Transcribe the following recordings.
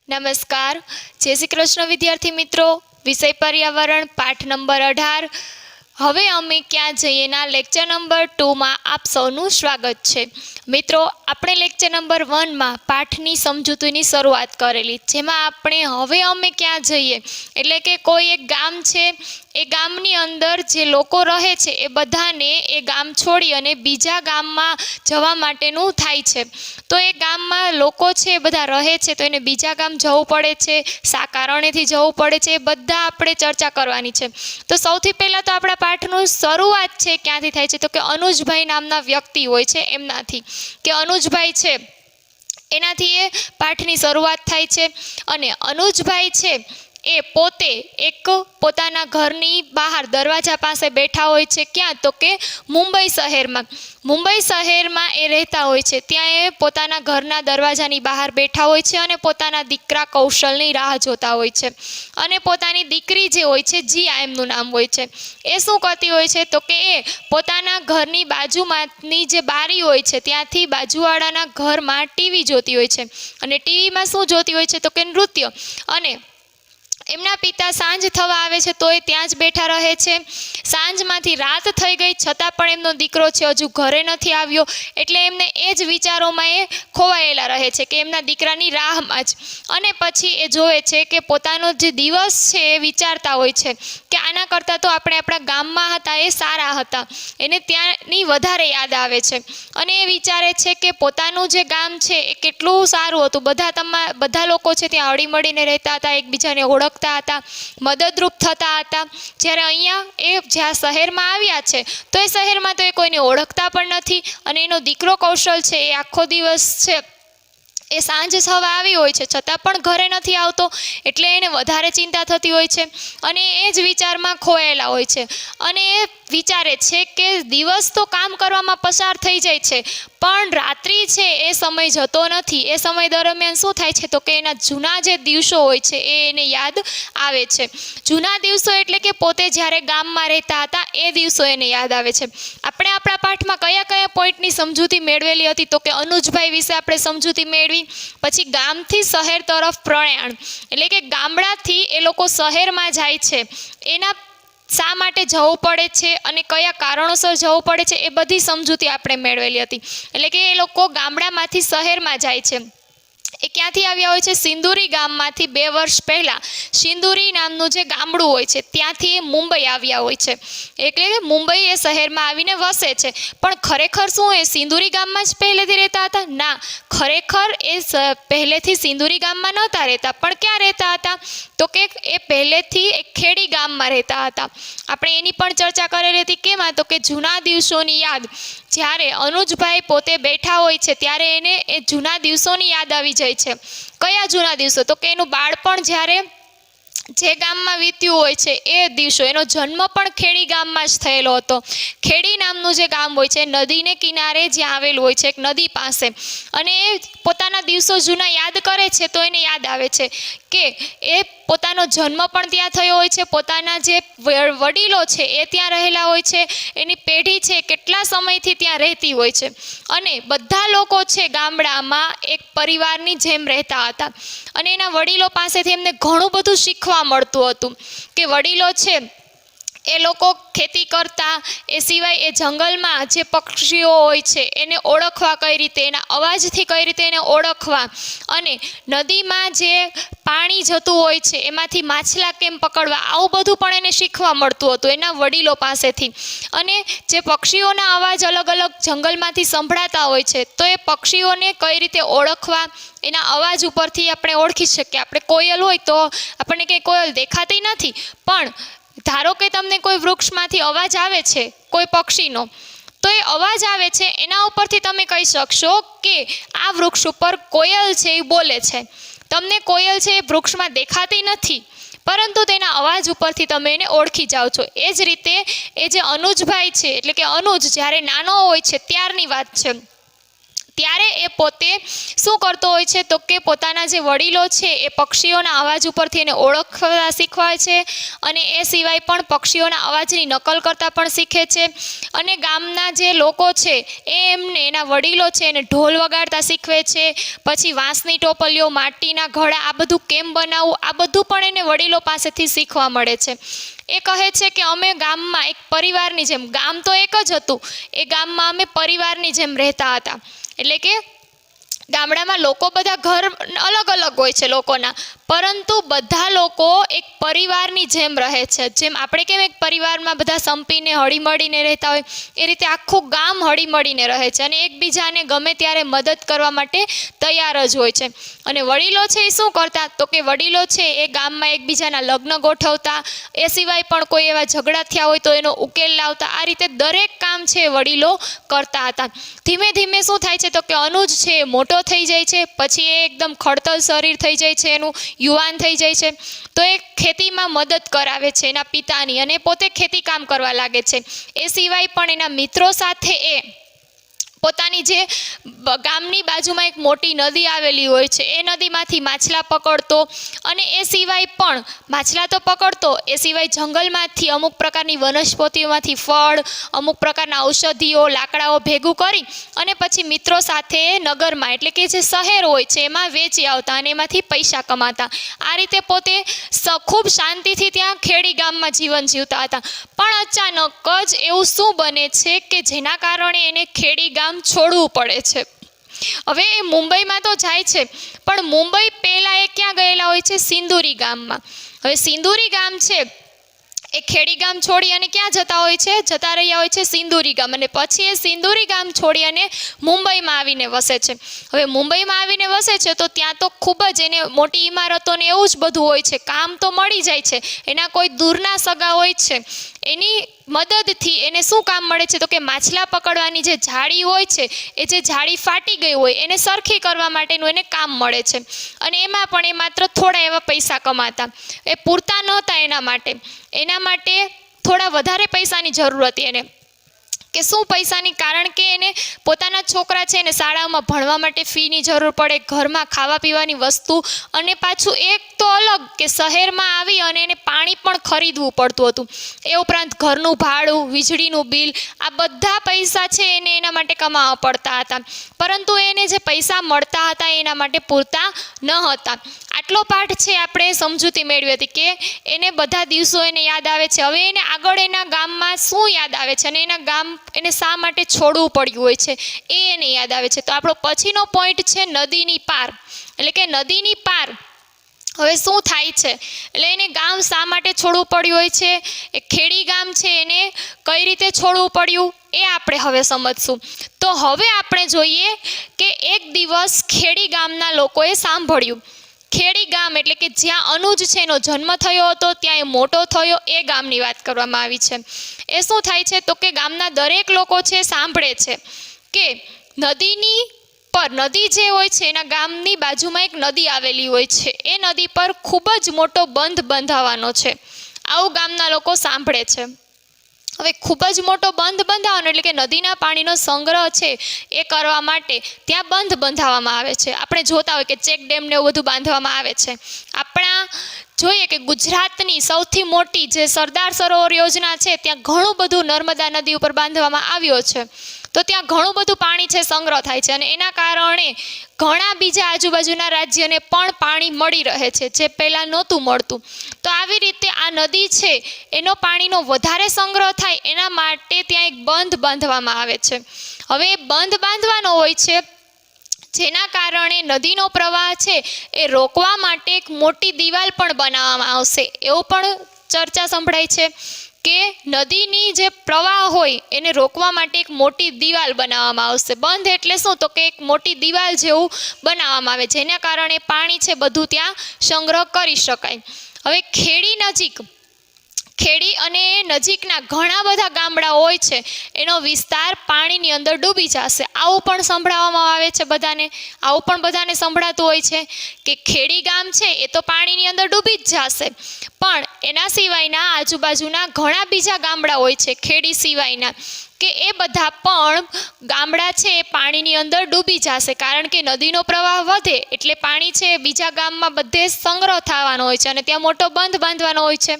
નમસ્કાર, જય શ્રી કૃષ્ણ વિદ્યાર્થી મિત્રો. વિષય પર્યાવરણ, પાઠ નંબર 18. હવે અમે ક્યાં જઈએ ના લેક્ચર નંબર 2માં આપ સૌનું સ્વાગત છે. મિત્રો, આપણે લેક્ચર નંબર 1માં પાઠની સમજૂતીની શરૂઆત કરેલી, જેમાં આપણે હવે અમે ક્યાં જઈએ એટલે કે કોઈ એક ગામ છે, એ ગામની અંદર જે લોકો રહે છે એ બધાને એ ગામ છોડી અને બીજા ગામમાં જવા માટેનું થાય છે. તો એ ગામમાં લોકો છે એ બધા રહે છે, તો એને બીજા ગામ જવું પડે છે, શા કારણેથી જવું પડે છે, એ બધા આપણે ચર્ચા કરવાની છે. તો સૌથી પહેલાં તો આપણા પાઠનું શરૂઆત છે ક્યાંથી થાય છે, તો કે અનુજભાઈ નામના વ્યક્તિ હોય છે એમનાથી, કે અનુજભાઈ છે એનાથી એ પાઠની શરૂઆત થાય છે. અને અનુજભાઈ છે એ પોતે એક પોતાના ઘરની બહાર દરવાજા પાસે બેઠા હોય છે. ક્યાં? તો કે મુંબઈ શહેરમાં. મુંબઈ શહેરમાં એ રહેતા હોય છે, ત્યાં એ પોતાના ઘરના દરવાજાની બહાર બેઠા હોય છે અને પોતાના દીકરા કૌશલની રાહ જોતા હોય છે. અને પોતાની દીકરી જે હોય છે, જીયા એમનું નામ હોય છે, એ શું કરતી હોય છે, તો કે એ પોતાના ઘરની બાજુમાંની જે બારી હોય છે ત્યાંથી બાજુવાળાના ઘરમાં ટીવી જોતી હોય છે. અને ટીવીમાં શું જોતી હોય છે, તો કે નૃત્ય. અને એમના પિતા સાંજ થવા આવે છે તો એ ત્યાં જ બેઠા રહે છે. સાંજમાંથી રાત થઈ ગઈ છતાં પણ એમનો દીકરો છે હજુ ઘરે નથી આવ્યો, એટલે એમને એ જ વિચારોમાં એ ખોવાયેલા રહે છે કે એમના દીકરાની રાહમાં જ. અને પછી એ જોવે છે કે પોતાનો જે દિવસ છે એ વિચારતા હોય છે કે આના કરતાં તો આપણે આપણા ગામમાં હતા એ સારા હતા. એને ત્યાંની વધારે યાદ આવે છે અને એ વિચારે છે કે પોતાનું જે ગામ છે એ કેટલું સારું હતું. બધા લોકો છે ત્યાં હળીમળીને રહેતા હતા, એકબીજાને ઓળખતા હતા, મદદરૂપ થતા હતા. જ્યારે અહીંયા એ જ્યાં શહેરમાં આવ્યા છે તો એ શહેરમાં તો એ કોઈને ઓળખતા પણ નથી. અને એનો દીકરો કૌશલ છે એ આખો દિવસ છે એ સાંજ થવા આવી હોય છે છતાં પણ ઘરે નથી આવતો, એટલે એને વધારે ચિંતા થતી હોય છે અને એ જ વિચારમાં ખોયેલા હોય છે. અને એ વિચારે છે કે દિવસ તો કામ કરવામાં પસાર થઈ જાય છે, પણ રાત્રિ છે એ સમય જતો નથી. એ સમય દરમિયાન શું થાય છે, તો કે એના જૂના જે દિવસો હોય છે એ એને યાદ આવે છે. જૂના દિવસો એટલે કે પોતે જ્યારે ગામમાં રહેતા હતા એ દિવસો એને યાદ આવે છે. આપણે આપણા પાઠમાં કયા કયા પોઈન્ટની સમજૂતી મેળવેલી હતી, તો કે અનુજભાઈ વિશે આપણે સમજૂતી મેળવી. પછી ગામથી શહેર તરફ પ્રયાણ એટલે કે ગામડાથી એ લોકો શહેરમાં જાય છે, એના શા માટે જવું પડે છે અને કયા કારણોસર જવું પડે છે, એ બધી સમજૂતી આપણે મેળવેલી હતી. એટલે કે એ લોકો ગામડામાંથી શહેરમાં જાય છે. એ ક્યાંથી આવ્યા હોય છે? સિંદુરી ગામમાંથી 2 વર્ષ પહેલાં સિંદુરી નામનું જે ગામડું હોય છે ત્યાંથી એ મુંબઈ આવ્યા હોય છે. એટલે કે મુંબઈ એ શહેરમાં આવીને વસે છે. પણ ખરેખર શું એ સિંદુરી ગામમાં જ પહેલેથી રહેતા હતા? ના, ખરેખર એ પહેલેથી સિંદુરી ગામમાં નહોતા રહેતા. પણ ક્યાં રહેતા હતા? તો કે એ પહેલેથી એક ખેડી ગામમાં રહેતા હતા. આપણે એની પણ ચર્ચા કરેલી હતી. કેમાં? તો કે જૂના દિવસોની યાદ. જ્યારે અનુજભાઈ પોતે બેઠા હોય છે ત્યારે એને એ જૂના દિવસોની યાદ આવી જાય છે. કયા જૂના દિવસો? તો કે એનું બાળપણ જ્યારે જે ગામમાં વીત્યું હોય છે એ દિવસો. એનો જન્મ પણ ખેડી ગામમાં જ થયેલો હતો. ખેડી નામનું જે ગામ હોય છે નદીને કિનારે જ્યાં આવેલું હોય છે, એક નદી પાસે. અને એ પોતાના દિવસો જૂના યાદ કરે છે તો એને યાદ આવે છે કે એ પોતાનો જન્મ પણ ત્યાં થયો હોય છે, પોતાના જે વડીલો છે એ ત્યાં રહેલા હોય છે, એની પેઢી છે કેટલા સમયથી ત્યાં રહેતી હોય છે. અને બધા લોકો છે ગામડામાં એક પરિવારની જેમ રહેતા હતા. અને એના વડીલો પાસેથી એમને ઘણું બધું શીખવા મળતું હતું. કે વડીલો છે એ લોકો ખેતી કરતા, એ સિવાય એ જંગલમાં જે પક્ષીઓ હોય છે એને ઓળખવા કઈ રીતે, એના અવાજથી કઈ રીતે એને ઓળખવા, અને નદીમાં જે પાણી જતું હોય છે એમાંથી માછલા કેમ પકડવા, આવું બધું પણ એને શીખવા મળતું હતું એના વડીલો પાસેથી. અને જે પક્ષીઓના અવાજ અલગ અલગ જંગલમાંથી સંભળાતા હોય છે તો એ પક્ષીઓને કઈ રીતે ઓળખવા, એના અવાજ ઉપરથી આપણે ઓળખી શકીએ. આપણે કોયલ હોય તો આપણને કંઈ કોયલ દેખાતી નથી, પણ ધારો કે તમને કોઈ વૃક્ષમાંથી અવાજ આવે છે કોઈ પક્ષીનો, તો એ અવાજ આવે છે એના ઉપરથી તમે કહી શકશો કે આ વૃક્ષ ઉપર કોયલ છે એ બોલે છે. તમને કોયલ છે એ વૃક્ષમાં દેખાતી નથી, પરંતુ તેના અવાજ ઉપરથી તમે એને ઓળખી જાઓ છો. એ જ રીતે એ જે અનુજભાઈ છે, એટલે કે અનુજ જ્યારે નાનો હોય છે ત્યારની વાત છે, ત્યારે એ પોતે શું કરતો હોય છે તો કે પોતાના જે વડીલો છે એ પક્ષીઓના અવાજ ઉપરથી એને ઓળખવા શીખવાય છે અને એ સિવાય પણ પક્ષીઓના અવાજની નકલ કરતાં પણ શીખે છે. અને ગામના જે લોકો છે એ એમને એના વડીલો છે એને ઢોલ વગાડતા શીખવે છે. પછી વાંસની ટોપલીઓ, માટીના ઘડા, આ બધું કેમ બનાવવું, આ બધું પણ એને વડીલો પાસેથી શીખવા મળે છે. એ કહે છે કે અમે ગામમાં એક પરિવારની જેમ, ગામ તો એક જ હતું, એ ગામમાં અમે પરિવારની જેમ રહેતા હતા. એટલે કે ગામડામાં લોકો બધા ઘર અલગ અલગ હોય છે લોકોના, પરંતુ બધા લોકો એક પરિવારની જેમ રહે છે. જેમ આપણે કેમ એક પરિવારમાં બધા સંપીને હળીમળીને રહેતા હોય, એ રીતે આખું ગામ હળીમળીને રહે છે અને એકબીજાને ગમે ત્યારે મદદ કરવા માટે તૈયાર જ હોય છે. અને વડીલો છે એ શું કરતા તો કે વડીલો છે એ ગામમાં એકબીજાના લગ્ન ગોઠવતા, એ સિવાય પણ કોઈ એવા ઝઘડા થયા હોય તો એનો ઉકેલ લાવતા. આ રીતે દરેક કામ છે વડીલો કરતા હતા. ધીમે ધીમે શું થાય છે તો કે અનુજ છે એ મોટો થઈ જાય છે. પછી એ એકદમ ખડતલ શરીર થઈ જાય છે, એનું યુવાન થઈ જાય છે. તો એ ખેતીમાં મદદ કરાવે છે એના પિતાની અને પોતે ખેતી કામ કરવા લાગે છે. એ સિવાય પણ એના મિત્રો સાથે એ પોતાની જે ગામની બાજુમાં એક મોટી નદી આવેલી હોય છે એ નદીમાંથી માછલા પકડતો, અને એ સિવાય પણ માછલા તો પકડતો, એ સિવાય જંગલમાંથી અમુક પ્રકારની વનસ્પતિઓમાંથી ફળ, અમુક પ્રકારના ઔષધિઓ, લાકડાઓ ભેગું કરી અને પછી મિત્રો સાથે નગરમાં એટલે કે જે શહેર હોય છે એમાં વેચી આવતા અને એમાંથી પૈસા કમાતા. આ રીતે પોતે ખૂબ શાંતિથી ત્યાં ખેડી ગામમાં જીવન જીવતા હતા. પણ અચાનક જ એવું શું બને છે કે જેના કારણે એને ખેડી ગામ છોડવું પડે છે. હવે એ મુંબઈમાં તો જાય છે, પણ મુંબઈ પહેલા એ ક્યાં ગયેલા હોય છે? સિંદુરી ગામમાં. હવે સિંદુરી ગામ છે એ ખેડી ગામ છોડી અને ક્યાં જતા હોય છે? જતા રહ્યા હોય છે સિંદુરી ગામ. અને પછી એ સિંદુરી ગામ છોડી અને મુંબઈમાં આવીને વસે છે. હવે મુંબઈમાં આવીને વસે છે તો ત્યાં તો ખૂબ જ એને મોટી ઇમારતો ને એવું જ બધું હોય છે, કામ તો મળી જાય છે. એના કોઈ દૂરના સગા હોય છે, એની મદદથી એને શું કામ મળે છે તો કે માછલા પકડવાની જે જાળી હોય છે એ જે જાળી ફાટી ગઈ હોય એને સરખી કરવા માટેનું એને કામ મળે છે. અને એમાં પણ એ માત્ર થોડા એવા પૈસા કમાતા, એ પૂરતા નહોતા એના માટે થોડા વધારે પૈસાની જરૂર હતી એને. કે શું પૈસાની? કારણ કે એને પોતાના છોકરા છે એને શાળામાં ભણવા માટે ફીની જરૂર પડે, ઘરમાં ખાવા પીવાની વસ્તુ, અને પાછું એક તો અલગ કે શહેરમાં આવી અને એને પાણી પણ ખરીદવું પડતું હતું. એ ઉપરાંત ઘરનું ભાડું, વીજળીનું બિલ, આ બધા પૈસા છે એને એના માટે કમાવા પડતા હતા. પરંતુ એને જે પૈસા મળતા હતા એના માટે પૂરતા ન હતા. આટલો પાઠ છે આપણે સમજૂતી મેળવી હતી કે એને બધા દિવસો એને યાદ આવે છે. હવે એને આગળ એના ગામમાં શું યાદ આવે છે અને એના ગામ એને શા માટે છોડવું પડ્યું હોય છે એ એને યાદ આવે છે. તો આપણો પછીનો પોઈન્ટ છે નદીની પાર. એટલે કે નદીની પાર હવે શું થાય છે, એટલે એને ગામ શા માટે છોડવું પડ્યું હોય છે, એ ખેડી ગામ છે એને કઈ રીતે છોડવું પડ્યું એ આપણે હવે સમજશું. તો હવે આપણે જોઈએ કે એક દિવસ ખેડી ગામના લોકોએ સાંભળ્યું. ખેડી ગામ એટલે કે જ્યાં અનુજ છે એનો જન્મ થયો હતો, ત્યાં એ મોટો થયો, એ ગામની વાત કરવામાં આવી છે. એ શું થાય છે તો કે ગામના દરેક લોકો છે સાંભળે છે કે નદીની પર, નદી જે હોય છે એના ગામની બાજુમાં એક નદી આવેલી હોય છે, એ નદી પર ખૂબ જ મોટો બંધ બંધાવાનો છે. આવું ગામના લોકો સાંભળે છે. હવે ખૂબ જ મોટો બંધ બંધાવવાનો એટલે કે નદીના પાણીનો સંગ્રહ છે એ કરવા માટે ત્યાં બંધ બંધાવવામાં આવે છે. આપણે જોતા હોય કે ચેક ડેમ ને એવું બધું બાંધવામાં આવે છે. આપણા જોઈએ કે ગુજરાતની સૌથી મોટી જે સરદાર સરોવર યોજના છે ત્યાં ઘણું બધું નર્મદા નદી ઉપર બાંધવામાં આવ્યો છે. તો ત્યાં ઘણું બધું પાણી છે સંગ્રહ થાય છે અને એના કારણે ઘણા બીજા આજુબાજુના રાજ્યને પણ પાણી મળી રહે છે જે પહેલાં નહોતું મળતું. તો આવી રીતે આ નદી છે એનો પાણીનો વધારે સંગ્રહ થાય એના માટે ત્યાં એક બંધ બાંધવામાં આવે છે. હવે એ બંધ બાંધવાનો હોય છે જેના કારણે નદીનો પ્રવાહ છે એ રોકવા માટે એક મોટી દિવાલ પણ બનાવવામાં આવશે. એવો પણ ચર્ચા સંભળાય છે કે નદીની જે પ્રવાહ હોય એને રોકવા માટે એક મોટી દિવાલ બનાવવામાં આવશે. બંધ એટલે શું તો કે એક મોટી દિવાલ જેવું બનાવવામાં આવે જેના કારણે પાણી છે બધું ત્યાં સંગ્રહ કરી શકાય. હવે ખેડી અને નજીકના ઘણા બધા ગામડા હોય છે એનો વિસ્તાર પાણીની અંદર ડૂબી જશે. આવું પણ સંભળાવવામાં આવે છે બધાને. આવું પણ બધાને સંભળાતું હોય છે કે ખેડી ગામ છે એ તો પાણીની અંદર ડૂબી જ જશે, પણ એના સિવાયના આજુબાજુના ઘણા બીજા ગામડા હોય છે ખેડી સિવાયના, કે કે એ બધા પણ ગામડા છે એ પાણીની અંદર ડૂબી જશે, કારણ કે નદીનો પ્રવાહ વધે એટલે પાણી છે એ બીજા ગામમાં બધે સંગ્રહ થવાનો હોય છે અને ત્યાં મોટો બંધ બાંધવાનો હોય છે.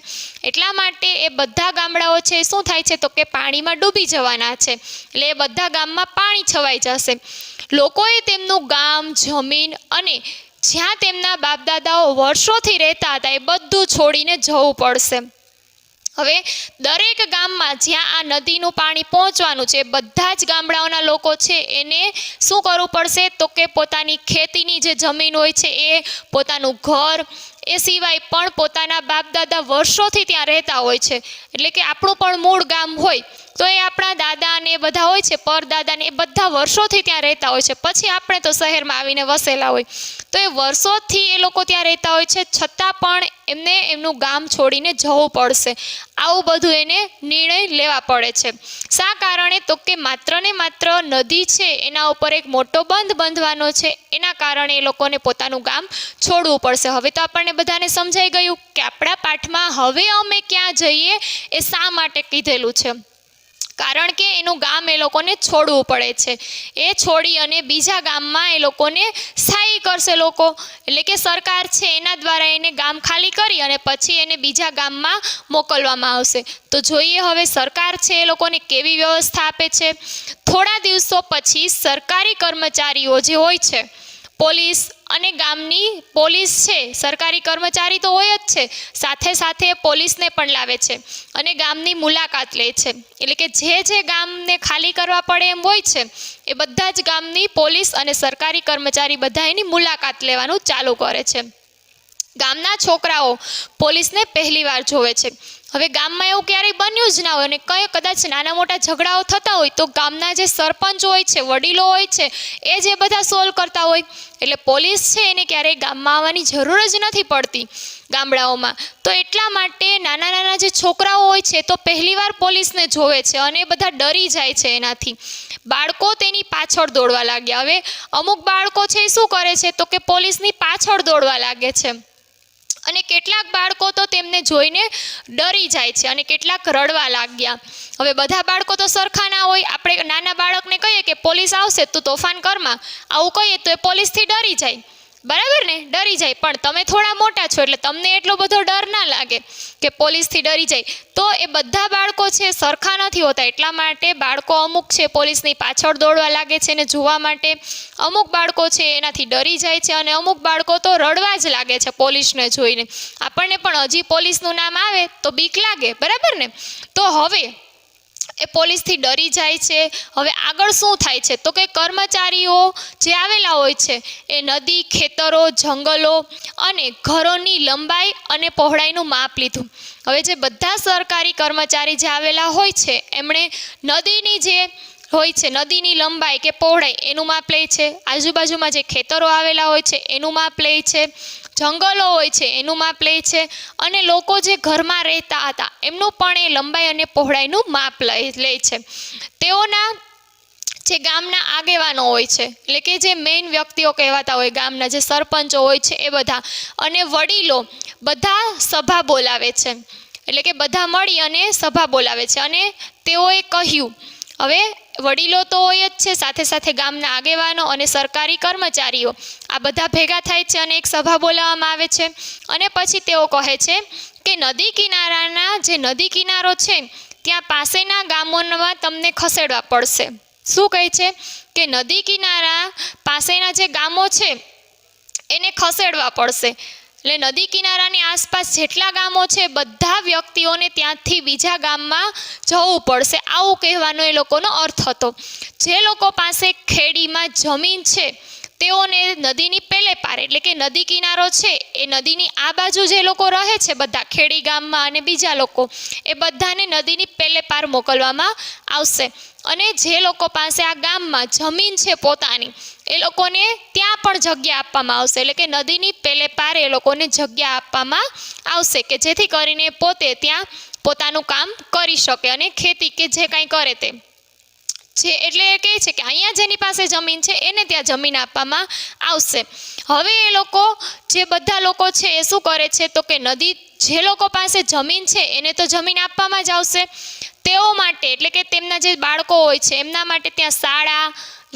એટલા માટે એ બધા ગામડાઓ છે શું થાય છે તો કે પાણીમાં ડૂબી જવાના છે, એટલે એ બધા ગામમાં પાણી છવાઈ જશે. લોકોએ તેમનું ગામ, જમીન અને જ્યાં તેમના બાપદાદાઓ વર્ષોથી રહેતા હતા એ બધું છોડીને જવું પડશે. હવે દરેક ગામમાં જ્યાં આ નદીનું પાણી પહોંચવાનું છે બધા જ ગામડાઓના લોકો છે એને શું કરવું પડશે તો કે પોતાની ખેતીની જે જમીન હોય છે એ, પોતાનું ઘર, એ સિવાય પણ પોતાના બાપદાદા વર્ષોથી ત્યાં રહેતા હોય છે, એટલે કે આપણું પણ મૂળ ગામ હોય તો એ આપણા દાદા ને બધા હોય છે, પરદાદા ને એ બધા વર્ષોથી ત્યાં રહેતા હોય છે. પછી આપણે તો શહેરમાં આવીને વસેલા હોય, તો એ વર્ષોથી એ લોકો ત્યાં રહેતા હોય છે, છતાં પણ એમને એમનું ગામ છોડીને જવું પડશે. આવું બધું એને નિર્ણય લેવા પડે છે. શા કારણે તો કે માત્ર ને માત્ર નદી છે એના ઉપર એક મોટો બંધ બાંધવાનો છે, એના કારણે એ લોકોને પોતાનું ગામ છોડવું પડશે. હવે તો આપણને બધાને સમજાઈ ગયું કે આપણા પાઠમાં હવે અમે ક્યાં જઈએ એ શા માટે કીધેલું છે, કારણ કે એનું ગામ એ લોકોને છોડવું પડે છે. એ છોડી અને બીજા ગામમાં એ લોકોને સ્થાયી કરશે લોકો, એટલે કે સરકાર છે એના દ્વારા એને ગામ ખાલી કરી અને પછી એને બીજા ગામમાં મોકલવામાં આવશે. તો જોઈએ હવે સરકાર છે એ લોકોને કેવી વ્યવસ્થા આપે છે. થોડા દિવસો પછી સરકારી કર્મચારીઓ જે હોય છે, પોલીસ અને ગામની પોલીસ છે, સરકારી કર્મચારી તો હોય જ છે, સાથે સાથે પોલીસને પણ લાવે છે અને ગામની મુલાકાત લે છે. એટલે કે જે ગામને ખાલી કરવા પડે એમ હોય છે એ બધા જ ગામની પોલીસ અને સરકારી કર્મચારી બધા એની મુલાકાત લેવાનું ચાલુ કરે છે. ગામના છોકરાઓ પોલીસને પહેલી વાર જોવે છે. હવે ગામમાં એવું ક્યારેય બન્યું જ ના હોય અને કદાચ નાના મોટા ઝઘડાઓ થતા હોય તો ગામના જે સરપંચ હોય છે, વડીલો હોય છે, એ જે બધા સોલ્વ કરતા હોય, એટલે પોલીસ છે એને ક્યારેય ગામમાં આવવાની જરૂર જ નથી પડતી ગામડાઓમાં. તો એટલા માટે નાના નાના જે છોકરાઓ હોય છે તો પહેલીવાર પોલીસને જોવે છે અને એ બધા ડરી જાય છે એનાથી. બાળકો તેની પાછળ દોડવા લાગ્યા. હવે અમુક બાળકો છે એ શું કરે છે તો કે પોલીસની પાછળ દોડવા લાગે છે અને કેટલાક બાળકો તો તેમને જોઈને ડરી જાય છે અને કેટલાક રડવા લાગ્યા. હવે બધા બાળકો તો સરખા ના હોય. આપણે નાના બાળકને કહીએ કે પોલીસ આવશે તું તોફાન કરમાં, આવું કહીએ તો એ પોલીસથી ડરી જાય, બરાબર ને, ડરી જાય. પણ તમે થોડા મોટા છો એટલે તમને એટલો બધો ડર ના લાગે કે પોલીસથી ડરી જાય. તો એ બધા બાળકો છે સરખા નથી હોતા, એટલા માટે બાળકો અમુક છે પોલીસની પાછળ દોડવા લાગે છે ને જોવા માટે, અમુક બાળકો છે એનાથી ડરી જાય છે અને અમુક બાળકો તો રડવા જ લાગે છે પોલીસને જોઈને. આપણને પણ હજી પોલીસનું નામ આવે તો બીક લાગે, બરાબર ને. તો હવે એ પોલીસથી ડરી જાય છે. હવે આગળ શું થાય છે તો કે કર્મચારીઓ જે આવેલા હોય છે એ નદી, ખેતરો, જંગલો અને ઘરોની લંબાઈ અને પહોળાઈનું માપ લીધું. હવે જે બધા સરકારી કર્મચારી જે આવેલા હોય છે એમણે નદીની જે હોય છે, નદીની લંબાઈ કે પહોળાઈ એનું માપ લે છે, આજુબાજુમાં જે ખેતરો આવેલા હોય છે એનું માપ લે છે, જંગલો હોય છે એનું માપ લે છે અને લોકો જે ઘરમાં રહેતા હતા એમનું પણ એ લંબાઈ અને પહોળાઈનું માપ લે છે. તેઓના જે ગામના આગેવાનો હોય છે, એટલે કે જે મેઇન વ્યક્તિઓ કહેવાતા હોય, ગામના જે સરપંચો હોય છે એ બધા અને વડીલો બધા સભા બોલાવે છે, એટલે કે બધા મળી અને સભા બોલાવે છે અને તેઓએ કહ્યું. હવે વડીલો તો હોય જ છે, સાથે સાથે ગામના આગેવાનો અને સરકારી કર્મચારીઓ આ બધા ભેગા થાય છે અને એક સભા બોલાવવામાં આવે છે અને પછી તેઓ કહે છે કે નદી કિનારાના જે નદી કિનારો છે ત્યાં પાસેના ગામોમાં તમને ખસેડવા પડશે. શું કહે છે કે નદી કિનારા પાસેના જે ગામો છે એને ખસેડવા પડશે. એટલે નદી કિનારાની આસપાસ જેટલા ગામો છે બધા વ્યક્તિઓને ત્યાંથી બીજા ગામમાં જવું પડશે, આવું કહેવાનો એ લોકોનો અર્થ હતો. જે લોકો પાસે ખેડીમાં જમીન છે તેઓને નદીની પેલે પાર, એટલે કે નદી કિનારો છે એ નદીની આ બાજુ જે લોકો રહે છે બધા ખેડી ગામમાં અને બીજા લોકો, એ બધાને નદીની પેલે પાર મોકલવામાં આવશે. અને જે લોકો પાસે આ ગામમાં જમીન છે પોતાની એ લોકોને ત્યાં પણ જગ્યા આપવામાં આવશે, એટલે કે નદીની પેલે પાર એ લોકોને જગ્યા આપવામાં આવશે કે જેથી કરીને પોતે ત્યાં પોતાનું કામ કરી શકે અને ખેતી કે જે કાંઈ કરે તે. જે એટલે એ કહે છે કે અહીંયા જેની પાસે જમીન છે એને ત્યાં જમીન આપવામાં આવશે. હવે એ લોકો જે બધા લોકો છે એ શું કરે છે તો કે નદી જે લોકો પાસે જમીન છે એને તો જમીન આપવામાં જ આવશે. તેઓ માટે એટલે કે તેમના જે બાળકો હોય છે એમના માટે ત્યાં શાળા,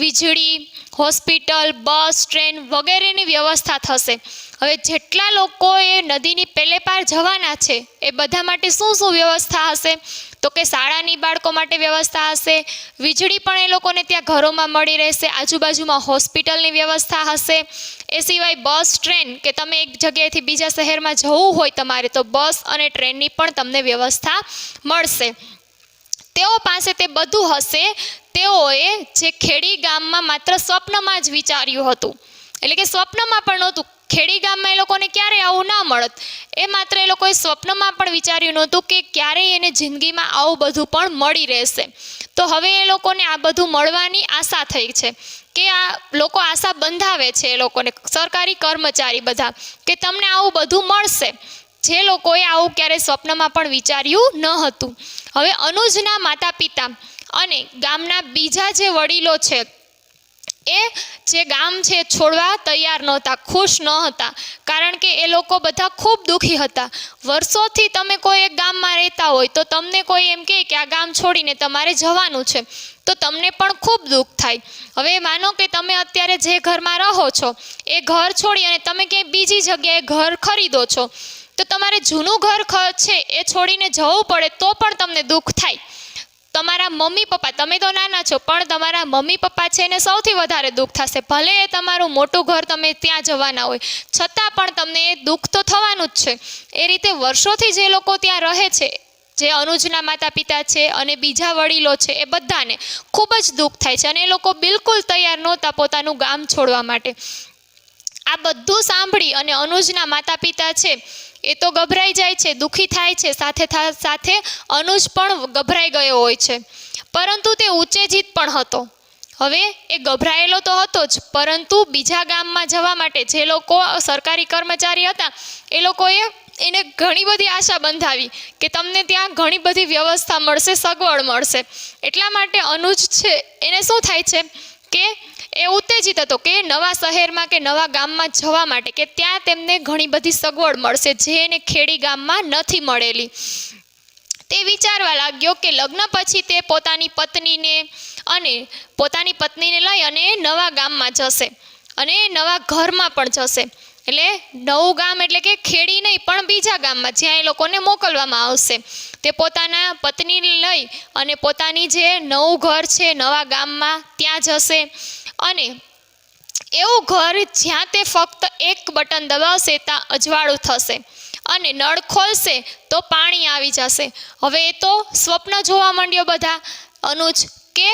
વીજળી, હોસ્પિટલ, બસ, ટ્રેન વગેરેની વ્યવસ્થા થશે. હવે જેટલા લોકો એ નદીની પેલે પાર જવાના છે એ બધા માટે શું શું વ્યવસ્થા હશે તો કે શાળાની બાળકો માટે વ્યવસ્થા હશે, વીજળી પણ એ લોકોને ત્યાં ઘરોમાં મળી રહેશે, આજુબાજુમાં હોસ્પિટલની વ્યવસ્થા હશે. એ સિવાય બસ, ટ્રેન કે તમે એક જગ્યાએથી બીજા શહેરમાં જવું હોય તમારે તો બસ અને ટ્રેનની પણ તમને વ્યવસ્થા મળશે. તેઓ પાસે તે બધું હશે. તેઓએ જે ખેડી ગામમાં માત્ર સ્વપ્નમાં જ વિચાર્યું હતું, એટલે કે સ્વપ્નમાં પણ નહોતું. ખેડી ગામમાં એ લોકોને ક્યારેય આવું ના મળત. એ માત્ર એ લોકોએ સ્વપ્નમાં પણ વિચાર્યું નહોતું કે ક્યારેય એને જિંદગીમાં આવું બધું પણ મળી રહેશે. તો હવે એ લોકોને આ બધું મળવાની આશા થઈ છે કે આ લોકો આશા બંધાવે છે એ લોકોને, સરકારી કર્મચારી બધા, કે તમને આવું બધું મળશે, જે લોકોએ આવું ક્યારેય સ્વપ્નમાં પણ વિચાર્યું ન હતું. હવે અનુજના માતા પિતા અને ગામના બીજા જે વડીલો છે એ જે ગામ છે છોડવા તૈયાર નહોતા, ખુશ ન હતા, કારણ કે એ લોકો બધા ખૂબ દુઃખી હતા. વર્ષોથી તમે કોઈ એક ગામમાં રહેતા હોય તો તમને કોઈ એમ કહે કે આ ગામ છોડીને તમારે જવાનું છે તો તમને પણ ખૂબ દુઃખ થાય. હવે માનો કે તમે અત્યારે જે ઘરમાં રહો છો એ ઘર છોડી અને તમે ક્યાંય બીજી જગ્યાએ ઘર ખરીદો છો તો તમારે જૂનું ઘર છે એ છોડીને જવું પડે તો પણ તમને દુઃખ થાય. તમારા મમ્મી પપ્પા, તમે તો નાના છો પણ તમારા મમ્મી પપ્પા છે એને સૌથી વધારે દુઃખ થશે. ભલે એ તમારું મોટું ઘર તમે ત્યાં જવાના હોય છતાં પણ તમને એ દુઃખ તો થવાનું જ છે. એ રીતે વર્ષોથી જે લોકો ત્યાં રહે છે, જે અનુજના માતા પિતા છે અને બીજા વડીલો છે એ બધાને ખૂબ જ દુઃખ થાય છે અને એ લોકો બિલકુલ તૈયાર નહોતા પોતાનું ગામ છોડવા માટે. આ બધું સાંભળી અને અનુજના માતા પિતા છે એ તો ગભરાઈ જાય છે, દુઃખી થાય છે, સાથે અનુજ પણ ગભરાઈ ગયો હોય છે. પરંતુ તે ઉત્તેજિત પણ હતો. હવે એ ગભરાયેલો તો હતો જ, પરંતુ બીજા ગામમાં જવા માટે જે લોકો સરકારી કર્મચારી હતા એ લોકોએ એને ઘણી બધી આશા બંધાવી કે તમને ત્યાં ઘણી બધી વ્યવસ્થા મળશે, સગવડ મળશે. એટલા માટે અનુજ છે એને શું થાય છે કે એ ઉત્તેજિત હતો કે નવા શહેરમાં કે નવા ગામમાં જવા માટે, કે ત્યાં તેમને ઘણી બધી સગવડ મળશે જે એને ખેડી ગામમાં નથી મળેલી. તે વિચારવા લાગ્યો કે લગ્ન પછી તે પોતાની પત્નીને લઈ અને નવા ગામમાં જશે અને નવા ઘરમાં પણ જશે. એટલે નવું ગામ એટલે કે ખેડી નહીં પણ બીજા ગામમાં જ્યાં એ લોકોને મોકલવામાં આવશે. તે પોતાના પત્નીને લઈ અને પોતાની જે નવું ઘર છે નવા ગામમાં ત્યાં જશે અને એવું ઘર જ્યાં તે ફક્ત એક બટન દબાવશે ત્યાં અજવાળું થશે અને નળ ખોલશે તો પાણી આવી જશે. હવે એ તો સ્વપ્ન જોવા માંડ્યો બધા અનુજ કે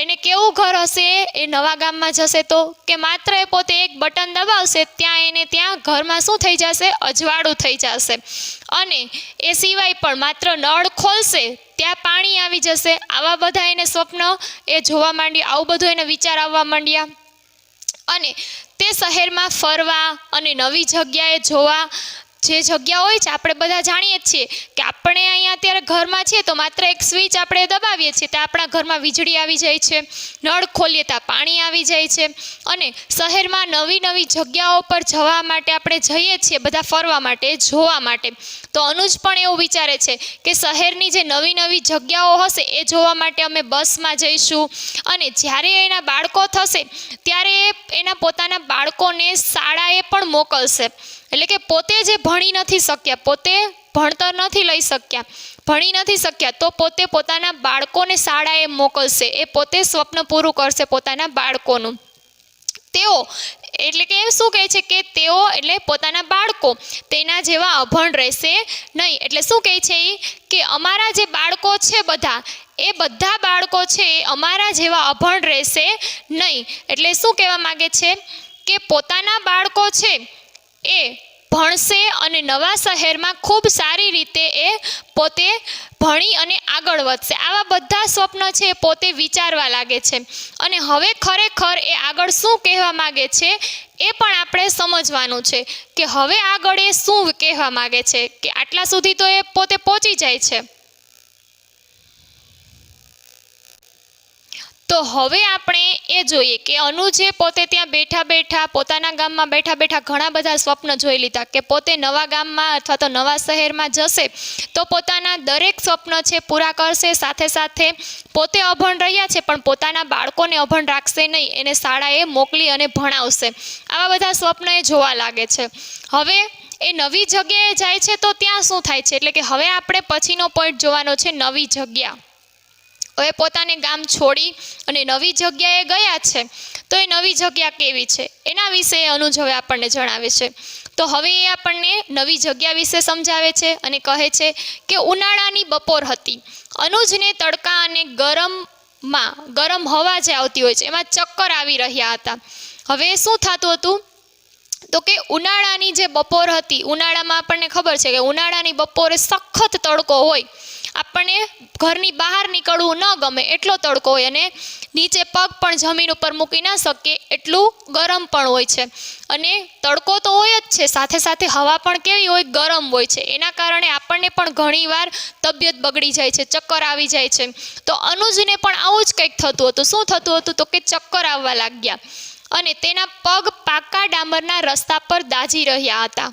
એને કેવું ઘર હશે એ નવા ગામમાં જશે તો, કે માત્ર એ પોતે એક બટન દબાવશે ત્યાં ઘરમાં શું થઈ જશે, અજવાળું થઈ જશે અને એ સિવાય પણ માત્ર નળ ખોલશે ત્યાં પાણી આવી જશે. આવા બધા એને સ્વપ્ન એ જોવા માંડ્યા, આવું બધું એને વિચાર આવવા માંડ્યા અને તે શહેરમાં ફરવા અને નવી જગ્યાએ જોવા. જે જગ્યા હોય છે આપણે બધા જાણીએ જ છીએ કે આપણે અહીંયા અત્યારે ઘરમાં છીએ તો માત્ર એક સ્વિચ આપણે દબાવીએ છીએ તો આપણા ઘરમાં વીજળી આવી જાય છે, નળ ખોલીએ ત્યાં પાણી આવી જાય છે અને શહેરમાં નવી નવી જગ્યાઓ પર જવા માટે આપણે જઈએ છીએ બધા ફરવા માટે, જોવા માટે. તો અનુજ પણ એવું વિચારે છે કે શહેરની જે નવી નવી જગ્યાઓ હશે એ જોવા માટે અમે બસમાં જઈશું અને જ્યારે એના બાળકો થશે ત્યારે એના પોતાના બાળકોને શાળાએ પણ મોકલશે. એટલે કે પોતે જે ભણી નથી શક્યા, પોતે ભણતર નથી લઈ શક્યા, ભણી નથી શક્યા તો પોતે પોતાના બાળકોને શાળાએ મોકલશે. એ પોતે સ્વપ્ન પૂરું કરશે પોતાના બાળકોનું. તેઓ એટલે કે શું કહે છે કે તેઓ એટલે પોતાના બાળકો તેના જેવા અભણ રહેશે નહીં. એટલે શું કહે છે કે અમારા જે બાળકો છે બધા એ બધા બાળકો છે એ અમારા જેવા અભણ રહેશે નહીં. એટલે શું કહેવા માગે છે કે પોતાના બાળકો છે એ ભણશે અને નવા શહેરમાં ખૂબ સારી રીતે એ પોતે ભણી અને આગળ વધશે. આવા બધા સ્વપ્ન છે એ પોતે વિચારવા લાગે છે અને હવે ખરેખર એ આગળ શું કહેવા માગે છે એ પણ આપણે સમજવાનું છે કે હવે આગળ એ શું કહેવા માગે છે. કે આટલા સુધી તો એ પોતે પહોંચી જાય છે. તો હવે આપણે એ જોઈએ કે અનુજે પોતે ત્યાં બેઠા બેઠા પોતાના ગામમાં બેઠા બેઠા ઘણા બધા સ્વપ્ન જોઈ લીધા કે પોતે નવા ગામમાં અથવા તો નવા શહેરમાં જશે તો પોતાના દરેક સ્વપ્ન છે પૂરા કરશે, સાથે સાથે પોતે અભણ રહ્યા છે પણ પોતાના બાળકોને અભણ રાખશે નહીં, એને શાળાએ મોકલી અને ભણાવશે. આવા બધા સ્વપ્ન એ જોવા લાગે છે. હવે એ નવી જગ્યાએ જાય છે તો ત્યાં શું થાય છે, એટલે કે હવે આપણે પછીનો પોઈન્ટ જોવાનો છે નવી જગ્યા. હવે પોતાને ગામ છોડી અને નવી જગ્યાએ ગયા છે તો એ નવી જગ્યા કેવી છે એના વિશે અનુજ હવે આપણને જણાવે છે. તો હવે એ આપણને નવી જગ્યા વિશે સમજાવે છે અને કહે છે કે ઉનાળાની બપોર હતી. અનુજને તડકા અને ગરમ હવા જે આવતી હોય છે એમાં ચક્કર આવી રહ્યા હતા. હવે શું થતું હતું તો કે ઉનાળાની જે બપોર હતી, ઉનાળામાં આપણને ખબર છે કે ઉનાળાની બપોરે સખત તડકો હોય, આપણને ઘરની બહાર નીકળવું ન ગમે એટલો તડકો હોય અને નીચે પગ પણ જમીન ઉપર મૂકી ના શકીએ એટલું ગરમ પણ હોય છે. અને તડકો તો હોય જ છે, સાથે સાથે હવા પણ કેવી હોય, ગરમ હોય છે. એના કારણે આપણને પણ ઘણીવાર તબિયત બગડી જાય છે, ચક્કર આવી જાય છે. તો અનુજને પણ આવું જ કંઈક થતું હતું. શું થતું હતું તો કે ચક્કર આવવા લાગ્યા અને તેના પગ પાકા ડામરના રસ્તા પર દાઝી રહ્યા હતા.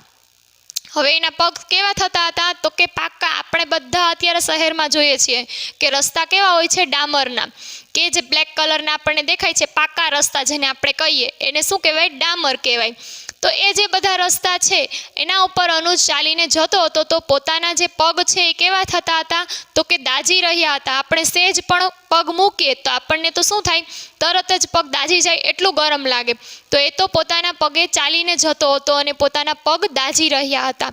હવે એના પગ કેવા થતા હતા તો કે પાકા. આપણે બધા અત્યારે શહેરમાં જોઈએ છીએ કે રસ્તા કેવા હોય છે, ડામરના, કે જે બ્લેક કલરના આપણને દેખાય છે, પાકા રસ્તા જેને આપણે કહીએ એને શું કહેવાય, ડામર કહેવાય. તો એ જે બધા રસ્તા છે એના ઉપર અનુજ ચાલીને જતો હતો તો પોતાના જે પગ છે એ કેવા થતા હતા તો કે દાઝી રહ્યા હતા. આપણે સહેજ પણ પગ મૂકીએ તો આપણને તો શું થાય, તરત જ પગ દાઝી જાય, એટલું ગરમ લાગે. તો એ તો પોતાના પગે ચાલીને જતો હતો અને પોતાના પગ દાઝી રહ્યા હતા.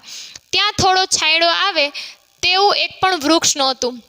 ત્યાં થોડો છાંયડો આવે તેવું એક પણ વૃક્ષ નહોતું.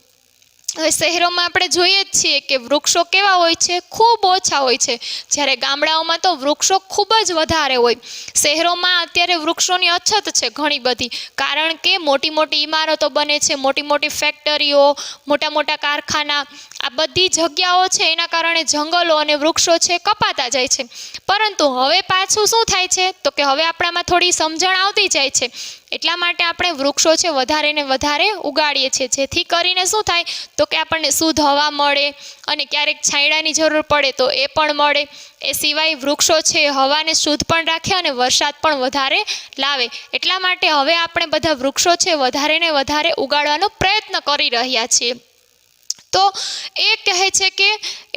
હવે શહેરોમાં આપણે જોઈએ જ છીએ કે વૃક્ષો કેવા હોય છે, ખૂબ ઓછા હોય છે, જ્યારે ગામડાઓમાં તો વૃક્ષો ખૂબ જ વધારે હોય. શહેરોમાં અત્યારે વૃક્ષોની અછત છે ઘણી બધી, કારણ કે મોટી મોટી ઇમારતો બને છે, મોટી મોટી ફેક્ટરીઓ, મોટા મોટા કારખાના, આ બધી જગ્યાઓ છે એના કારણે જંગલો અને વૃક્ષો છે કપાતા જાય છે. પરંતુ હવે પાછું શું થાય છે તો કે હવે આપણામાં થોડી સમજણ આવતી જાય છે, એટલા માટે આપણે વૃક્ષો છે વધારે ને વધારે ઉગાડીએ છીએ, જેથી કરીને શું થાય તો કે આપણને શુદ્ધ હવા મળે અને ક્યારેક છાંયડાની જરૂર પડે તો એ પણ મળે. એ સિવાય વૃક્ષો છે હવાને શુદ્ધ પણ રાખે અને વરસાદ પણ વધારે લાવે. એટલા માટે હવે આપણે બધા વૃક્ષો છે વધારે ને વધારે ઉગાડવાનો પ્રયત્ન કરી રહ્યા છીએ. તો એ કહે છે કે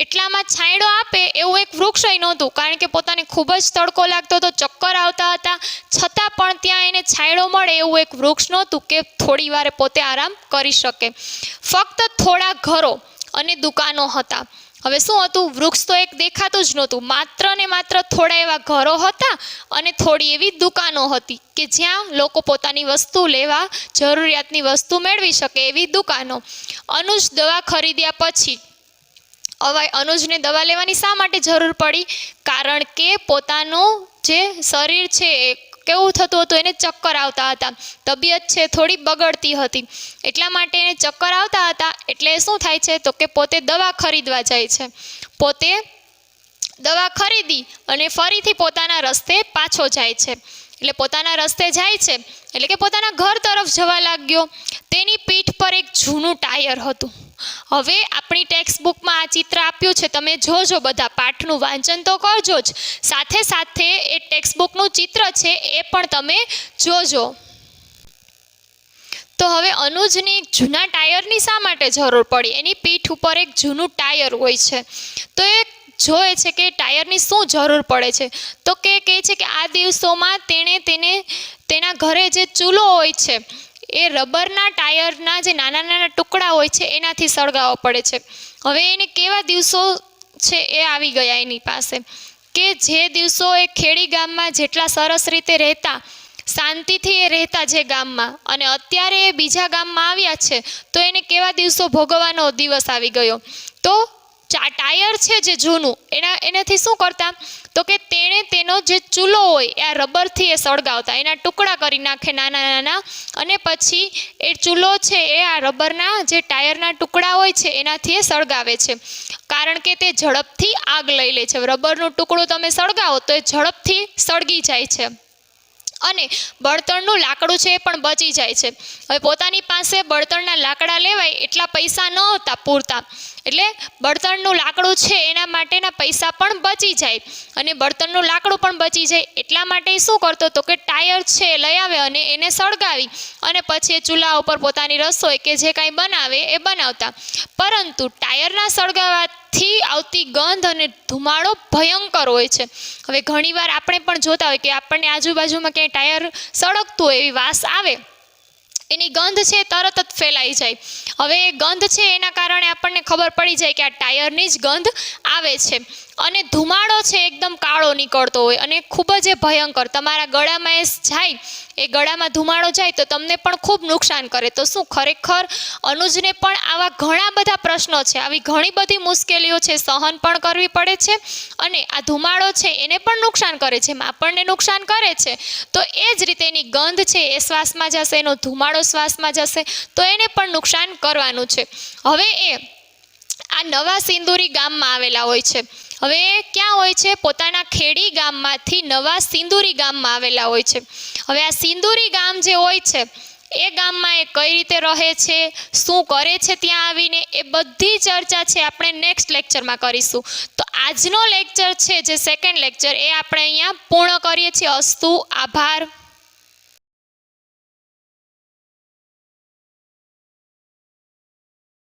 એટલામાં છાંયડો આપે એવું એક વૃક્ષ નહોતું, કારણ કે પોતાને ખૂબ જ તડકો લાગતો હતો, ચક્કર આવતા હતા, છતાં પણ ત્યાં એને છાંયડો મળે એવું એક વૃક્ષ નહોતું કે થોડી વારે પોતે આરામ કરી શકે. ફક્ત થોડા ઘરો અને દુકાનો હતા. હવે શું હતું, વૃક્ષ તો એક દેખાતું જ નહોતું, માત્ર ને માત્ર થોડા એવા ઘરો હતા અને થોડી એવી દુકાનો હતી કે જ્યાં લોકો પોતાની વસ્તુ લેવા, જરૂરિયાતની વસ્તુ મેળવી શકે એવી દુકાનો. અનુજ દવા ખરીદ્યા પછી, હવે અનુજને દવા લેવાની શા માટે જરૂર પડી, કારણ કે પોતાનું જે શરીર છે કેવું થતું હતું, એને ચક્કર આવતા હતા, તબિયત છે થોડી બગડતી હતી, એટલા માટે એને ચક્કર આવતા હતા. એટલે શું થાય છે તો કે પોતે દવા ખરીદવા જાય છે. પોતે દવા ખરીદી અને ફરીથી પોતાના રસ્તે પાછો જાય છે. એટલે પોતાના રસ્તે જાય છે એટલે કે પોતાના ઘર તરફ જવા લાગ્યો. તેની પીઠ પર એક જૂનું ટાયર હતું. હવે આપણી ટેક્સ્ટ બુકમાં આ ચિત્ર આપ્યું છે, તમે જોજો, બધા પાઠનું વાંચન તો કરજો જ, સાથે સાથે એ ટેક્સ્ટ બુકનું ચિત્ર છે એ પણ તમે જોજો. તો હવે અનુજને એક જૂના ટાયરની શા માટે જરૂર પડી, એની પીઠ ઉપર એક જૂનું ટાયર હોય છે. તો એ જોવે છે કે ટાયરની શું જરૂર પડે છે, તો કે કહે છે કે આ દિવસોમાં તેના ઘરે જે ચૂલો હોય છે એ રબરના ટાયરના જે નાના નાના ટુકડા હોય છે એનાથી સળગાવવો પડે છે. હવે એને કેવા દિવસો છે એ આવી ગયા એની પાસે, કે જે દિવસો એ ખેડી ગામમાં જેટલા સરસ રીતે રહેતા, શાંતિથી એ રહેતા જે ગામમાં, અને અત્યારે એ બીજા ગામમાં આવ્યા છે તો એને કેવા દિવસો ભોગવવાનો દિવસ આવી ગયો. તો ટાયર છે જે જૂનું, એનાથી શું કરતા તો કે તેનો જે ચૂલો હોય એ આ રબરથી એ સળગાવતા, એના ટુકડા કરી નાખે નાના નાના, અને પછી એ ચૂલો છે એ આ રબરના જે ટાયરના ટુકડા હોય છે એનાથી એ સળગાવે છે, કારણ કે તે ઝડપથી આગ લઈ લે છે. રબરનું ટુકડું તમે સળગાવો તો એ ઝડપથી સળગી જાય છે અને બળતણનું લાકડું છે એ પણ બચી જાય છે. હવે પોતાની પાસે બળતણના લાકડા લેવાય એટલા પૈસા ન હતા પૂરતા, એટલે બળતણનું લાકડું છે એના માટેના પૈસા પણ બચી જાય, અને બળતણનું લાકડું પણ બચી જાય એટલા માટે શું કરતો હતો કે ટાયર છે લઈ આવે અને એને સળગાવી અને પછી ચૂલા ઉપર પોતાની રસોઈ કે જે કાંઈ બનાવે એ બનાવતા. પરંતુ ટાયરના સળગાવવાથી આવતી ગંધ અને ધુમાડો ભયંકર હોય છે. હવે ઘણીવાર આપણે પણ જોતા હોય કે આપણને આજુબાજુમાં ક્યાંય ટાયર સળગતું હોય એવી વાસ આવે, એની ગંધ છે તરત જ ફેલાઈ જાય. હવે એ ગંધ છે એના કારણે આપણને ખબર પડી જાય કે આ ટાયરની જ ગંધ આવે છે, અને ધુમાડો છે એકદમ કાળો નીકળતો હોય અને ખૂબ જ એ ભયંકર તમારા ગળામાં એ જાય, એ ગળામાં ધુમાડો જાય તો તમને પણ ખૂબ નુકસાન કરે. તો શું ખરેખર અનુજને પણ આવા ઘણા બધા પ્રશ્નો છે, આવી ઘણી બધી મુશ્કેલીઓ છે સહન પણ કરવી પડે છે, અને આ ધુમાડો છે એને પણ નુકસાન કરે છે. આપણને નુકસાન કરે છે તો એ જ રીતે એની ગંધ છે એ શ્વાસમાં જશે, એનો ધુમાડો શ્વાસમાં જશે તો એને પણ નુકસાન કરવાનું છે. હવે એ આ નવા સિંદુરી ગામમાં આવેલા હોય છે. હવે ક્યાં હોય છે? પોતાના ખેડી ગામમાંથી નવા સિંદુરી ગામમાં આવેલા હોય છે. હવે આ સિંદુરી ગામ જે હોય છે એ ગામમાં એ કઈ રીતે રહે છે, શું કરે છે ત્યાં આવીને, એ બધી ચર્ચા છે આપણે નેક્સ્ટ લેક્ચરમાં કરીશું. તો આજનો લેક્ચર છે જે સેકન્ડ લેક્ચર એ આપણે અહીંયા પૂર્ણ કરીએ છીએ. અસ્તુ, આભાર.